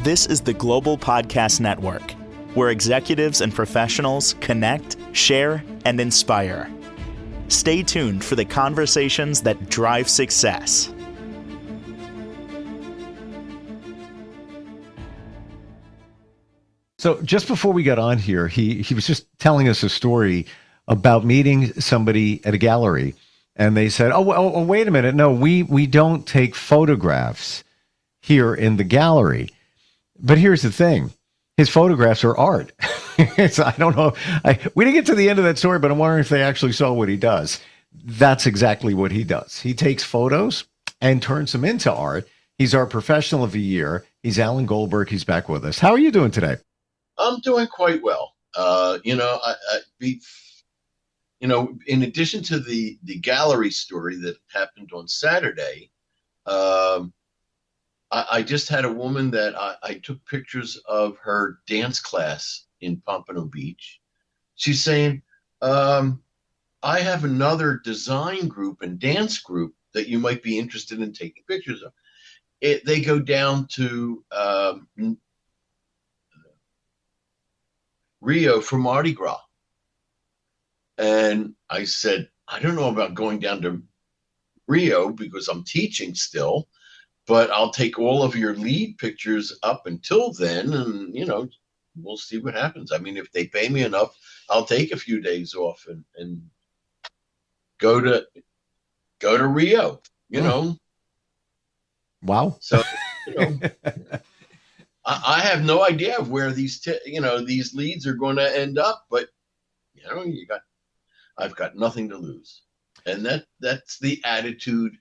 This is the Global Podcast Network, where executives and professionals connect, share, and inspire. Stay tuned for the conversations that drive success. So just before we got on here, he was just telling us a story about meeting somebody at a gallery, and they said, "Oh, wait a minute! No, we don't take photographs here in the gallery." But here's the thing: his photographs are art. I don't know. We didn't get to the end of that story, but I'm wondering if they actually saw what he does. That's exactly what he does. He takes photos and turns them into art. He's our professional of the year. He's Alan Goldberg. He's back with us. How are you doing today? I'm doing quite well. In addition to the gallery story that happened on Saturday, I just had a woman that I took pictures of her dance class in Pompano Beach. She's saying, I have another design group and dance group that you might be interested in taking pictures of. They go down to Rio for Mardi Gras. And I said, I don't know about going down to Rio because I'm teaching still, but I'll take all of your lead pictures up until then, and we'll see what happens. I mean, if they pay me enough, I'll take a few days off and go to Rio. Wow. So I have no idea of where these leads are going to end up, but I've got nothing to lose, and that's the attitude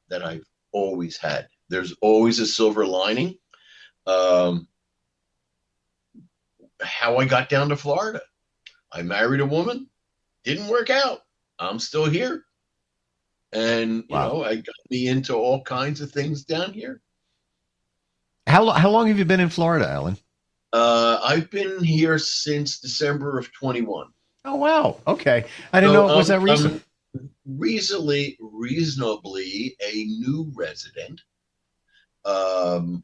that I've always had. There's always a silver lining. How I got down to Florida. I married a woman, didn't work out. I'm still here. And, wow. I got me into all kinds of things down here. How long have you been in Florida, Alan? I've been here since December of 21. Oh, wow. Okay. I didn't know it was that recent. Reasonably a new resident. And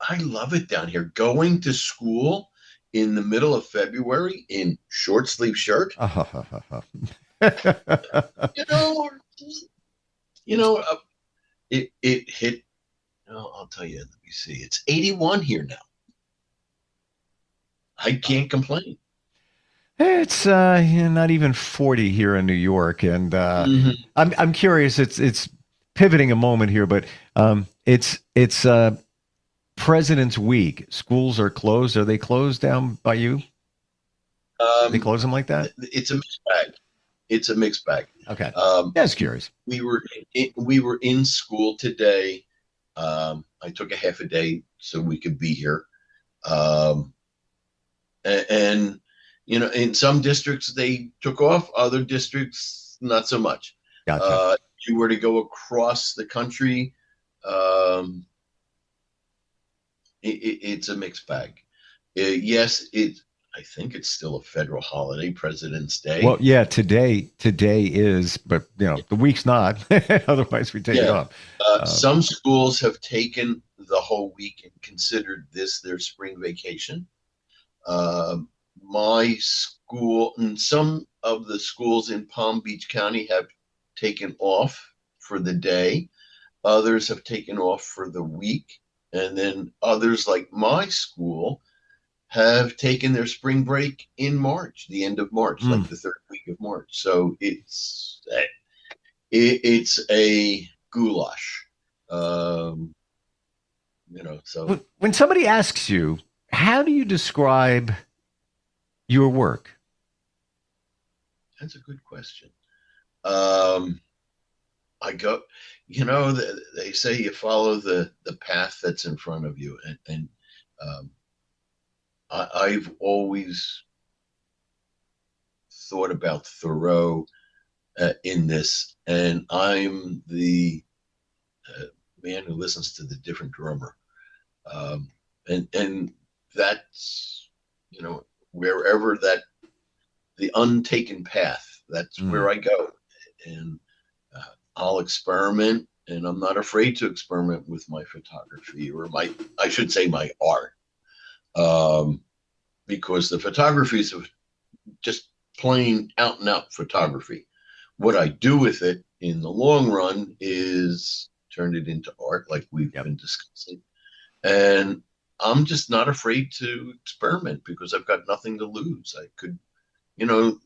I love it down here. Going to school in the middle of February in short sleeve shirt. It hit. I'll tell you. Let me see. It's 81 here now. I can't complain. It's not even 40 here in New York, and I'm curious. It's pivoting a moment here, but it's President's Week. Schools are closed. Are they closed down by you? They close them like that? It's a mixed bag. Okay. I was curious. We were in school today. I took a half a day so we could be here, and in some districts they took off, other districts not so much. Gotcha. If you were to go across the country, it's a mixed bag. Yes, I think it's still a federal holiday, President's Day. Well, yeah, today is, but the week's not. Otherwise, we take it off. Some schools have taken the whole week and considered this their spring vacation. My school and some of the schools in Palm Beach County have taken off for the day. Others have taken off for the week. And then others, like my school, have taken their spring break in March, the end of March, like the third week of March. So it's a goulash. So when somebody asks you, how do you describe your work? That's a good question. I go, they say you follow the path that's in front of you. And I've always thought about Thoreau in this, and I'm the man who listens to the different drummer. And that's, wherever the untaken path, that's where I go. And I'll experiment and I'm not afraid to experiment with my photography, or I should say my art, because the photography is just plain out and out photography. What I do with it in the long run is turn it into art, like we've been discussing. And I'm just not afraid to experiment because I've got nothing to lose. I could,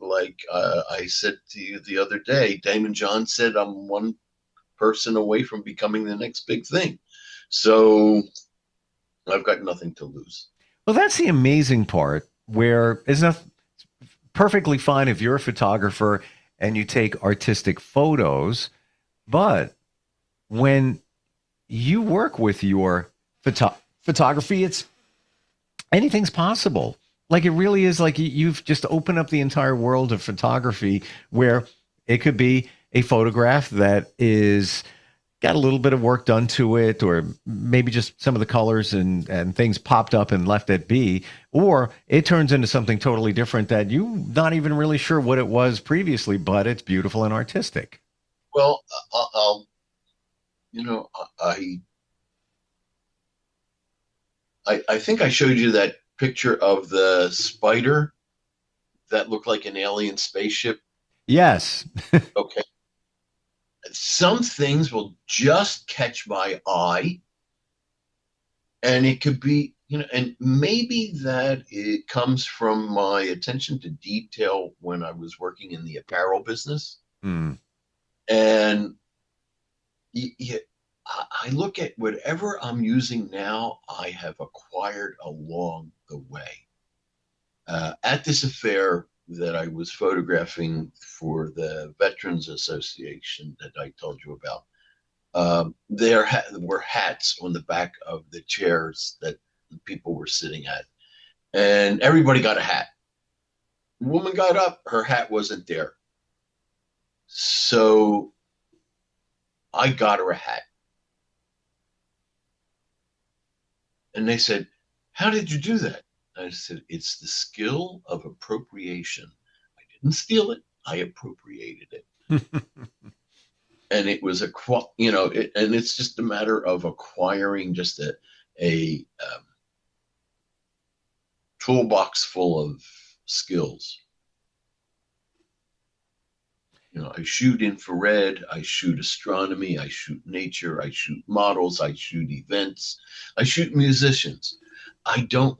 like I said to you the other day, Damon John said I'm one person away from becoming the next big thing. So I've got nothing to lose. Well, that's the amazing part, where it's not perfectly fine if you're a photographer and you take artistic photos, but when you work with your photography, it's anything's possible. Like, it really is, like you've just opened up the entire world of photography, where it could be a photograph that is got a little bit of work done to it, or maybe just some of the colors and things popped up and left at be, or it turns into something totally different that you're not even really sure what it was previously, but it's beautiful and artistic. Well, I'll, you know, I think I showed you that picture of the spider that looked like an alien spaceship. Yes. Okay. Some things will just catch my eye, and it could be, and maybe that it comes from my attention to detail when I was working in the apparel business. Mm. And I look at whatever I'm using now, I have acquired along the way. At this affair that I was photographing for the Veterans Association that I told you about, there were hats on the back of the chairs that people were sitting at, and everybody got a hat. The woman got up, her hat wasn't there. So I got her a hat. And they said, "How did you do that?" I said, "It's the skill of appropriation. I didn't steal it. I appropriated it." And it was and it's just a matter of acquiring just a toolbox full of skills. I shoot infrared, I shoot astronomy, I shoot nature, I shoot models, I shoot events, I shoot musicians. I don't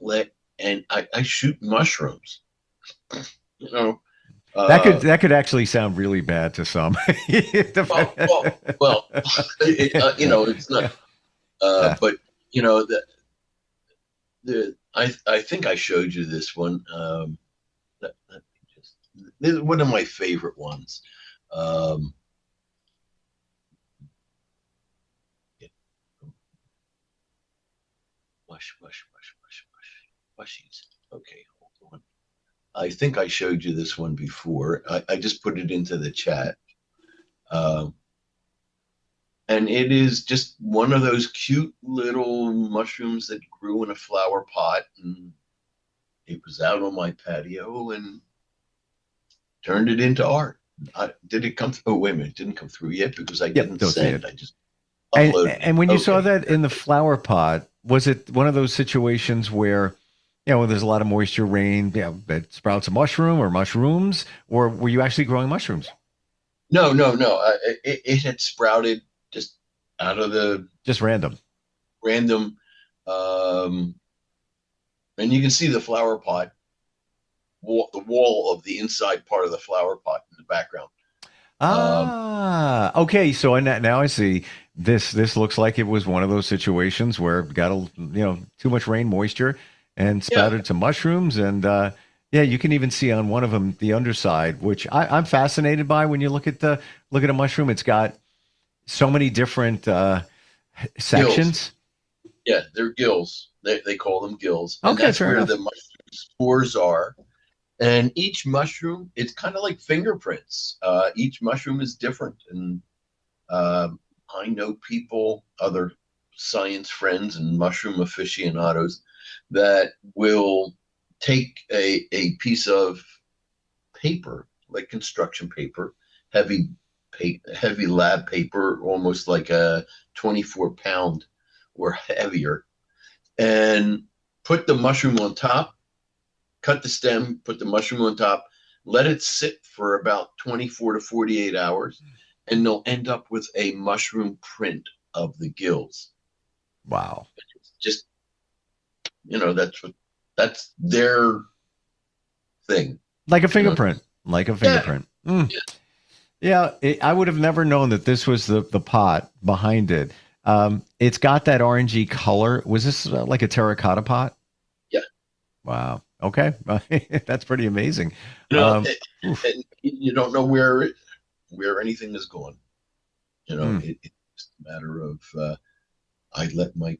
and I shoot mushrooms. That could actually sound really bad to some. well, it's not. But I think I showed you this one. This is one of my favorite ones. Mushies. Okay, hold on. I think I showed you this one before. I just put it into the chat. And it is just one of those cute little mushrooms that grew in a flower pot. And it was out on my patio and turned it into art. Did it come through? Oh, wait a minute. It didn't come through yet because I didn't send. I just uploaded and when you saw that in the flower pot, was it one of those situations where, when there's a lot of moisture, rain, it sprouts a mushroom or mushrooms, or were you actually growing mushrooms? No. It had sprouted just out of just random. And you can see the flower pot, the wall of the inside part of the flower pot in the background. Okay. So now I see this. This looks like it was one of those situations where it got too much rain, moisture, and sprouted some mushrooms. And you can even see on one of them the underside, which I'm fascinated by. When you look at a mushroom, it's got so many different sections. Gills. Yeah, they're gills. They call them gills. And okay, that's fair where enough. the mushroom spores are. And each mushroom, it's kind of like fingerprints. Each mushroom is different. And I know people, other science friends and mushroom aficionados, that will take a piece of paper, like construction paper, heavy heavy lab paper, almost like a 24-pound or heavier, and put the mushroom on top, cut the stem, put the mushroom on top, let it sit for about 24 to 48 hours, and they'll end up with a mushroom print of the gills. Wow. It's just, that's their thing. Like a fingerprint. Like a fingerprint. Yeah. Mm. Yeah, I would have never known that this was the pot behind it. It's got that orangey color. Was this like a terracotta pot? Yeah. Wow. Okay. That's pretty amazing. And you don't know where anything is going. It's a matter of I let my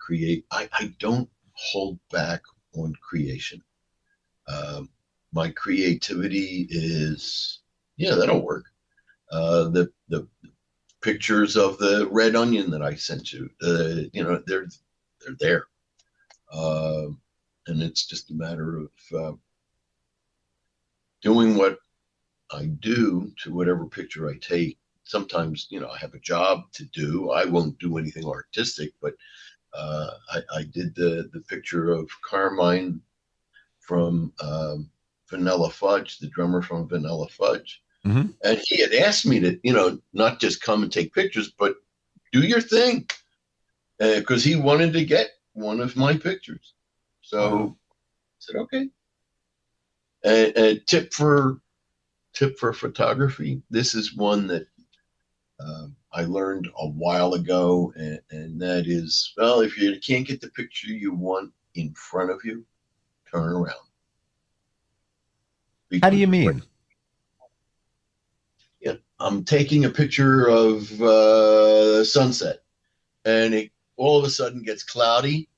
I don't hold back on creation. My creativity is, that'll work. The pictures of the red onion that I sent you, they're there. And it's just a matter of doing what I do to whatever picture I take. Sometimes, I have a job to do. I won't do anything artistic, but I did the picture of Carmine from Vanilla Fudge, the drummer from Vanilla Fudge. Mm-hmm. And he had asked me to, not just come and take pictures, but do your thing. Because he wanted to get one of my pictures. So I said, okay. And tip for photography. This is one that I learned a while ago. And that is, well, if you can't get the picture you want in front of you, turn around. How do you mean? Yeah, I'm taking a picture of sunset, and it all of a sudden gets cloudy,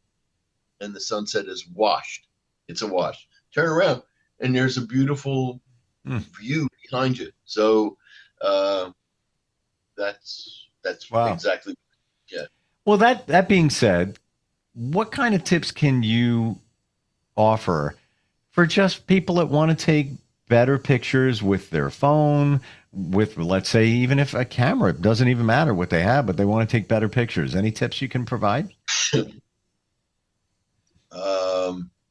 and the sunset is washed. It's a wash. Turn around, and there's a beautiful view behind you. So that's wow. Exactly. Yeah. Well, that being said, what kind of tips can you offer for just people that want to take better pictures with their phone, with, let's say, even if a camera, it doesn't even matter what they have, but they want to take better pictures? Any tips you can provide?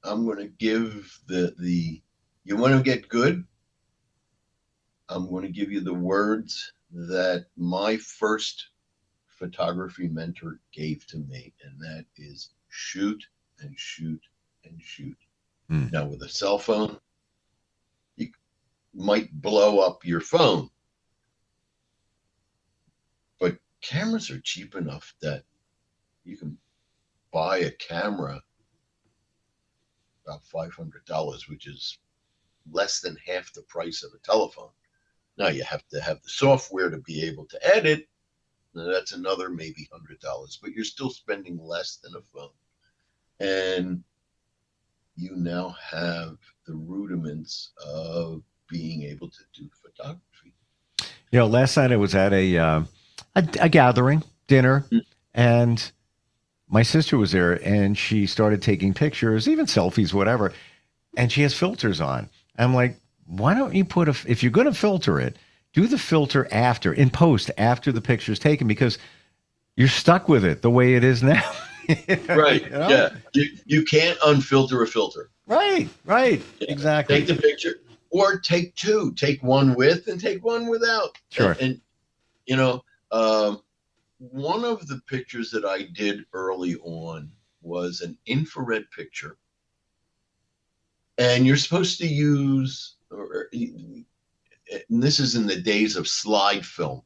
I'm going to give you want to get good? I'm going to give you the words that my first photography mentor gave to me, and that is shoot and shoot and shoot. Now, with a cell phone, you might blow up your phone, but cameras are cheap enough that you can buy a camera about $500, which is less than half the price of a telephone. Now, you have to have the software to be able to edit. Now, that's another maybe $100, but you're still spending less than a phone. And you now have the rudiments of being able to do photography. Last night I was at a gathering, dinner, and my sister was there, and she started taking pictures, even selfies, whatever, and she has filters on. I'm like, why don't you if you're going to filter it, do the filter in post, after the picture's taken, because you're stuck with it the way it is now. Right. Yeah. You can't unfilter a filter. Right. Exactly. Take the picture or take two. Take one with and take one without. Sure. And one of the pictures that I did early on was an infrared picture. And you're supposed to use, and this is in the days of slide film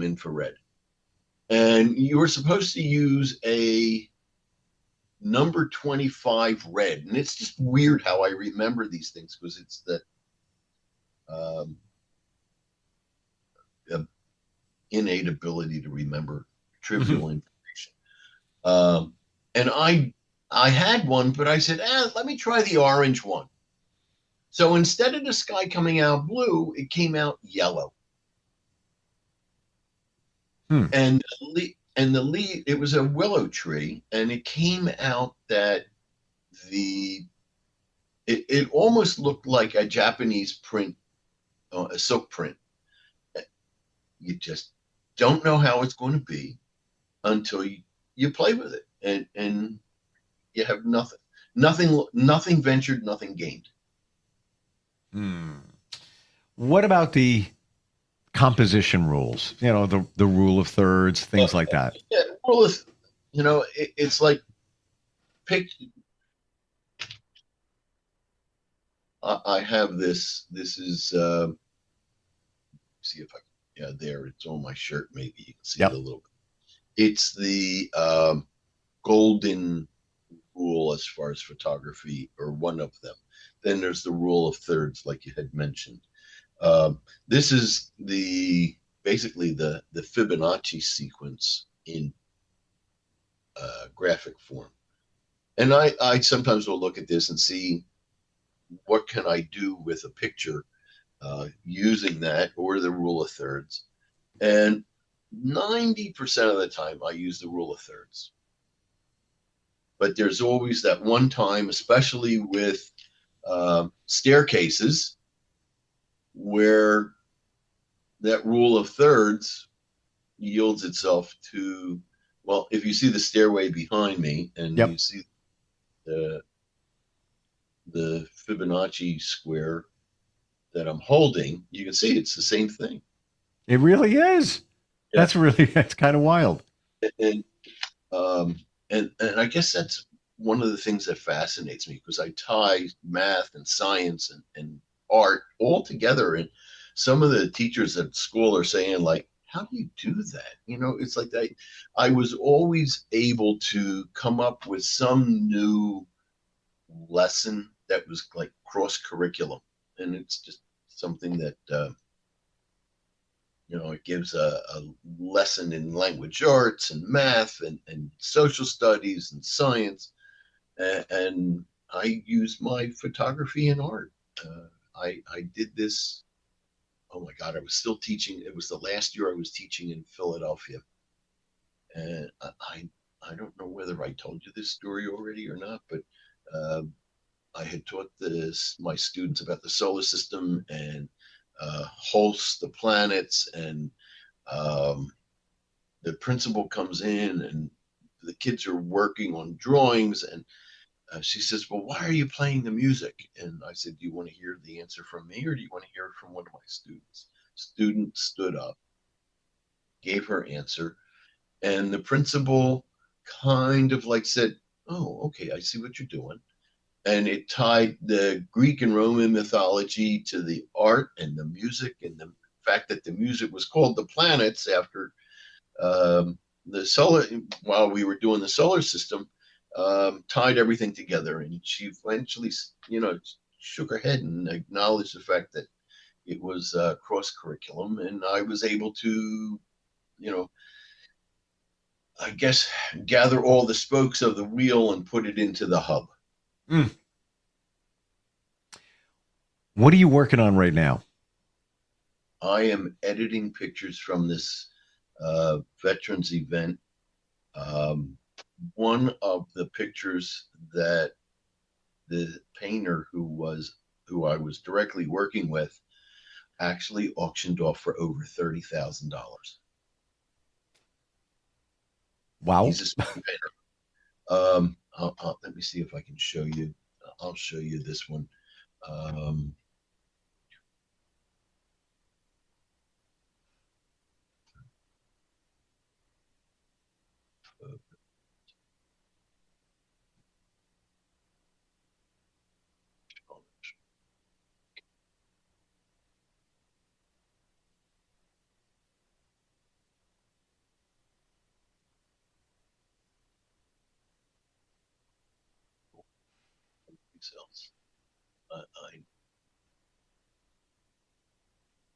infrared. And you were supposed to use a number 25 red. And it's just weird how I remember these things, because it's that innate ability to remember trivial information. And I had one, but I said, let me try the orange one. So instead of the sky coming out blue, it came out yellow. And the leaf, it was a willow tree, and it came out that it almost looked like a Japanese print, a silk print. you just don't know how it's going to be until you play with it, and you have nothing ventured, nothing gained. What about the composition rules? The rule of thirds, things like that. Yeah, well, it's like pick. I have this. This is see if I can. Yeah, there. It's on my shirt. Maybe you can see it a little bit. It's the golden rule as far as photography, or one of them. Then there's the rule of thirds, like you had mentioned. This is basically the Fibonacci sequence in graphic form. And I sometimes will look at this and see what can I do with a picture using that or the rule of thirds. And 90% of the time I use the rule of thirds. But there's always that one time, especially with staircases, where that rule of thirds yields itself to, well, if you see the stairway behind me and you see the Fibonacci square that I'm holding, you can see it's the same thing. It really is. Yeah. That's kind of wild. And I guess that's one of the things that fascinates me, because I tie math and science and art all together. And some of the teachers at school are saying, like, how do you do that? It's like I was always able to come up with some new lesson that was like cross curriculum. And it's just something that, it gives a lesson in language arts and math and social studies and science. And I use my photography and art. I did this. Oh my God, I was still teaching. It was the last year I was teaching in Philadelphia. And I don't know whether I told you this story already or not, but I had taught my students about the solar system and hosts, the planets, and the principal comes in and the kids are working on drawings, and she says, well, why are you playing the music? And I said, do you want to hear the answer from me, or do you want to hear it from one of my students? Student stood up, gave her answer, and the principal kind of like said, oh, okay, I see what you're doing. And it tied the Greek and Roman mythology to the art and the music, and the fact that the music was called The Planets after the solar, while we were doing the solar system, tied everything together. And she eventually, shook her head and acknowledged the fact that it was cross curriculum. And I was able to, I guess, gather all the spokes of the wheel and put it into the hub. Mm. What are you working on right now? I am editing pictures from this veterans event. One of the pictures that the painter who I was directly working with actually auctioned off for over $30,000. Wow. He's a painter. Let me see if I can show you. I'll show you this one.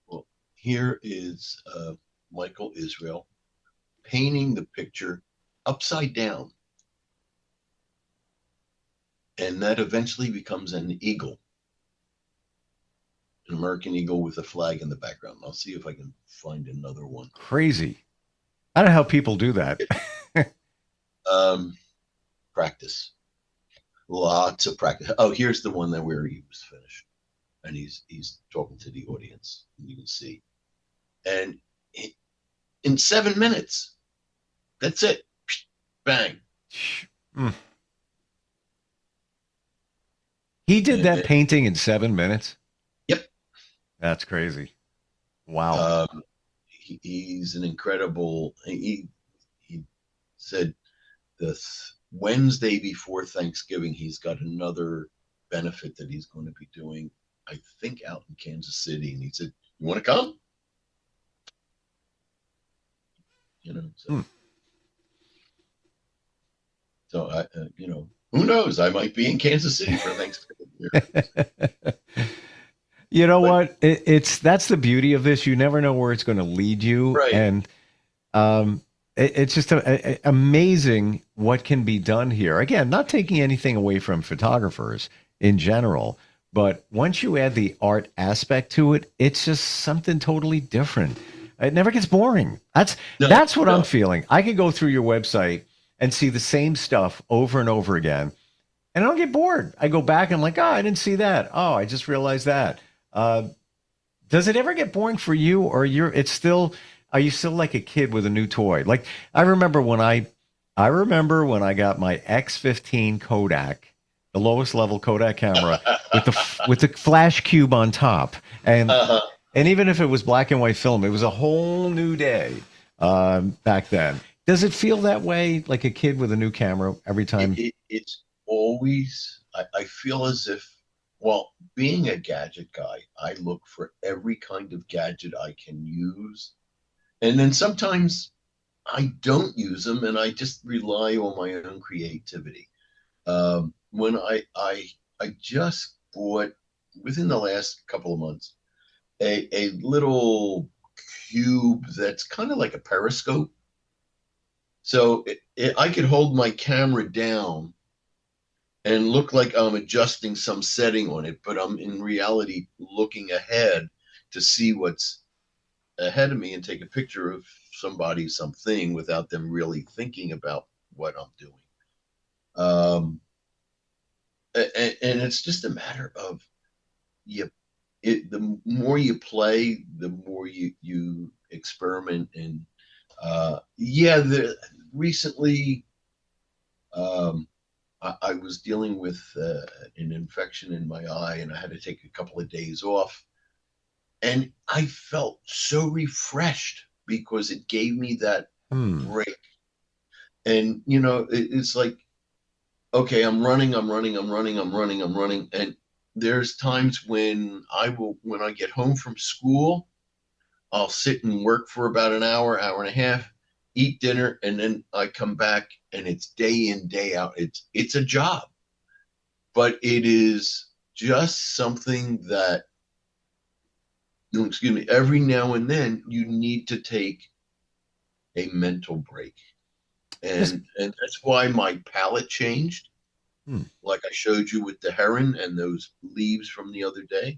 Well, here is Michael Israel painting the picture upside down, and that eventually becomes an eagle, an American eagle with a flag in the background. I'll see if I can find another one. Crazy. I don't know how people do that. Practice. Lots of practice. Oh, here's the one where he was finished, and he's talking to the audience. You can see, and in 7 minutes. That's it. Bang. Mm. He did And, that painting in 7 minutes. yep. That's crazy. Wow. He's an incredible. He said the Wednesday before Thanksgiving, he's got another benefit that he's going to be doing, I think, out in Kansas City. And he said, "You want to come?" So, Hmm. so I, who knows? I might be in Kansas City for Thanksgiving. You know But what? That's the beauty of this. You never know where it's going to lead you, right, and it's just amazing what can be done here. Again, not taking anything away from photographers in general, but once you add the art aspect to it, it's just something totally different. It never gets boring. no, That's what I'm no, feeling. I could go through your website and see the same stuff over and over again, and I don't get bored. I go back and I'm like, oh, I didn't see that. Oh, I just realized that. Uh, does it ever get boring for you, or are you still like a kid with a new toy? Like I remember when I got my X15 Kodak, the lowest level Kodak camera with the flash cube on top, uh, and even if it was black and white film, it was a whole new day back then. Does it feel that way, like a kid with a new camera every time? it's always. I feel as if, well, being a gadget guy, I look for every kind of gadget I can use, and then sometimes I don't use them, and I just rely on my own creativity. When I just bought, within the last couple of months, a little cube that's kind of like a periscope. So I could hold my camera down and look like I'm adjusting some setting on it, but I'm in reality looking ahead to see what's ahead of me and take a picture of somebody, something, without them really thinking about what I'm doing. Um, and it's just a matter of you. The more you play, the more you experiment. And yeah, recently, um, I was dealing with an infection in my eye, and I had to take a couple of days off. And I felt so refreshed because it gave me that Hmm. break. And it's like, okay, I'm running, I'm running, I'm running, I'm running, I'm running, and there's times when I get home from school, I'll sit and work for about an hour, hour and a half, eat dinner, and then I come back, and it's day in, day out. It's a job, but it is just something that, no, excuse me, every now and then you need to take a mental break. Just And that's why my palette changed, hmm. like I showed you with the heron and those leaves from the other day.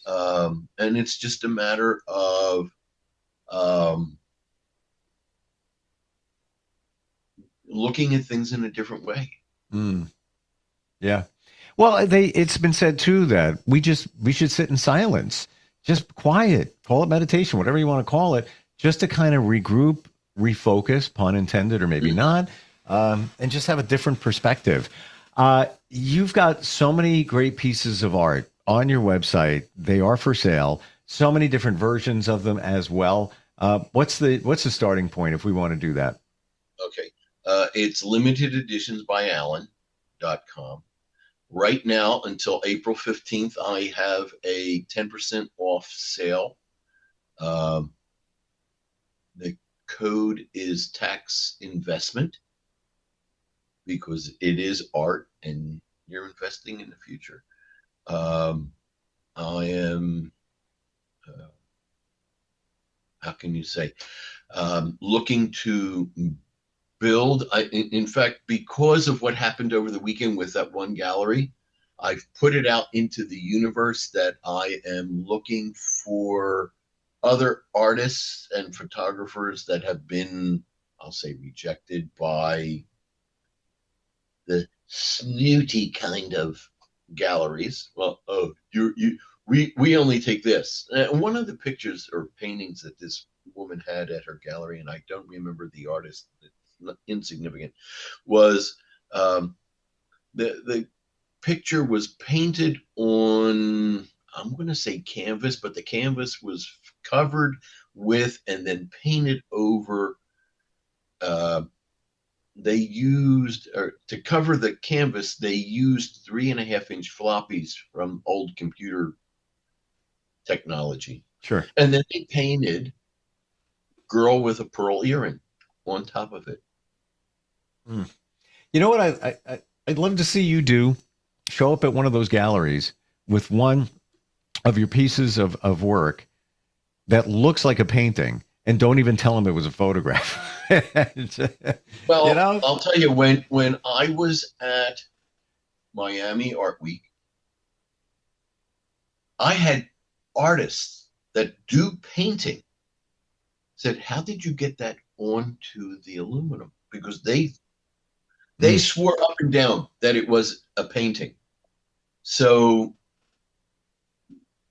And it's just a matter of um, looking at things in a different way. Hmm. Yeah. Well, it's been said too that we should sit in silence, just quiet, call it meditation, whatever you want to call it, just to kind of regroup, refocus, pun intended or maybe Mm. not, and just have a different perspective. You've got so many great pieces of art on your website. They are for sale. So many different versions of them as well. What's the starting point if we want to do that? Okay. It's limited editions by Allen.com. Right now, until April 15th, I have a 10% off sale. Um, the code is tax investment because it is art and you're investing in the future. Um, I am, uh, how can you say, looking to build. In fact, because of what happened over the weekend with that one gallery, I've put it out into the universe that I am looking for other artists and photographers that have been, I'll say, rejected by the snooty kind of galleries. Well, oh, we only take this. And one of the pictures or paintings that this woman had at her gallery, and I don't remember the artist, it's not insignificant, was the picture was painted on, I'm going to say canvas, but the canvas was covered with and then painted over. They used, or to cover the canvas, they used 3.5-inch floppies from old computer technology. Sure. And then they painted girl with a pearl earring on top of it. You know what I'd love to see you do? Show up at one of those galleries with one of your pieces of work that looks like a painting, and don't even tell them it was a photograph. Well, you know? I'll tell you, when I was at Miami Art Week, I had artists that do painting said, how did you get that onto the aluminum? Because they swore up and down that it was a painting. So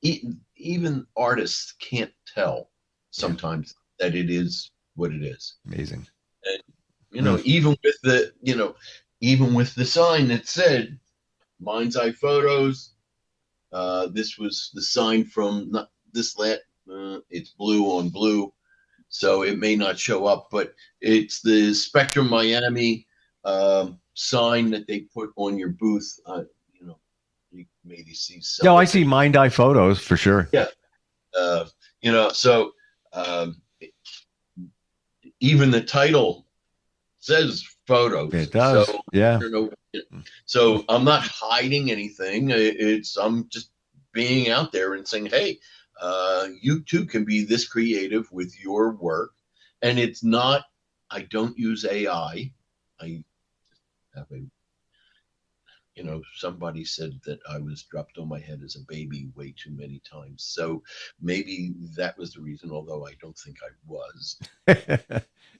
even artists can't tell sometimes that it is what it is. Amazing. And, even with the sign that said Mind's Eye Photos, this was the sign from not this it's blue on blue, so it may not show up, but it's the Spectrum Miami sign that they put on your booth. You maybe see some. No, I see Mind Eye Photos for sure. Yeah. So even the title says photos. It does. So, yeah. So I'm not hiding anything. I'm just being out there and saying, hey, you too can be this creative with your work. And it's not, I don't use AI. I have somebody said that I was dropped on my head as a baby way too many times. So maybe that was the reason, although I don't think I was.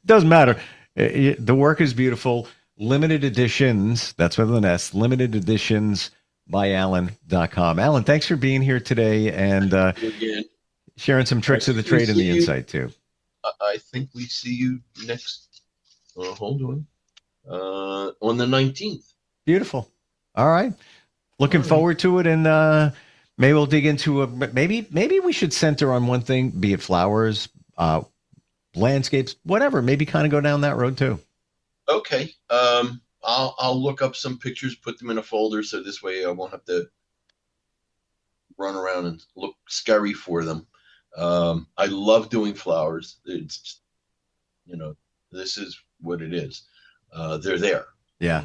Doesn't matter. The work is beautiful. Limited editions, that's with an S, limited editions by Alan.com. Alan, thanks for being here today and sharing some tricks of the trade and the insight too. I think we see you next, hold on the 19th. Beautiful. All right. Looking forward to it. And maybe we'll dig into maybe we should center on one thing, be it flowers, landscapes, whatever, maybe kind of go down that road too. Okay. I'll look up some pictures, put them in a folder, so this way I won't have to run around and look scary for them. I love doing flowers. It's this is what it is. They're there. Yeah.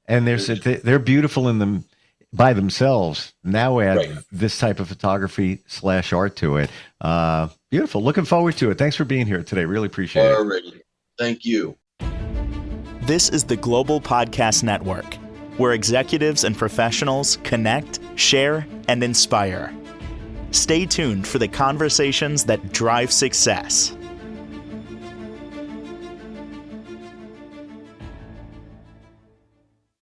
And they're beautiful in them by themselves. Now add this type of photography / art to it. Beautiful. Looking forward to it. Thanks for being here today. Really appreciate it. Alrighty. Thank you. This is the Global Podcast Network, where executives and professionals connect, share, and inspire. Stay tuned for the conversations that drive success.